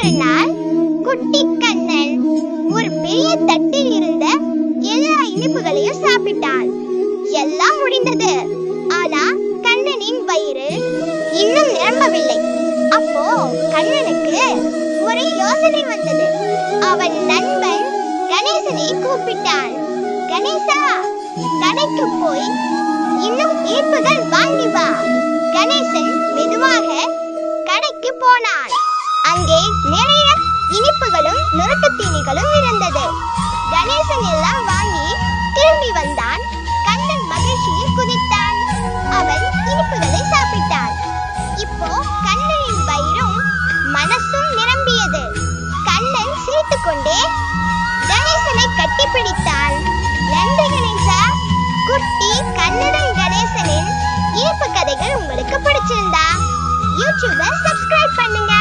ஒரு நாள் குட்டி கண்ணன் ஒரு பெரிய தட்டில் இருந்த எல்லா இனிப்புகளையும் சாப்பிட்டான். எல்லாம் முடிந்தது. ஆனா கண்ணனின் வயிறு இன்னும் நிரம்பவில்லை. அப்போ கண்ணனுக்கு ஒரு யோசனை வந்தது. அவன் நண்பன் கணேசனை கூப்பிட்டான். கணேசா, கடைக்கு போய் இன்னும் இனிப்புகள் வாங்கி வா. கணேசன் மெதுவாக கடைக்கு போனான். அங்கே நிறைய இனிப்புகளும் நுறுக்கு தீனிகளும் இருந்தது. கணேசன் எல்லாம் வாங்கி திரும்பி வந்தான். கண்ணன் மகிழ்ச்சியில் குதித்தான். அவன் இனிப்புகளை சாப்பிட்டான். இப்போ கண்ணனின் வயிறும் மனசும் நிரம்பியது. கண்ணன் சிரித்துக்கொண்டே கணேசனை கட்டிப்பிடித்தான். நன்றி கணேசா. குட்டி கண்ணனும் கணேசனின் இனிப்பு கதைகள் உங்களுக்கு பிடிச்சிருந்தா யூடியூபை சப்ஸ்கிரைப் பண்ணுங்க.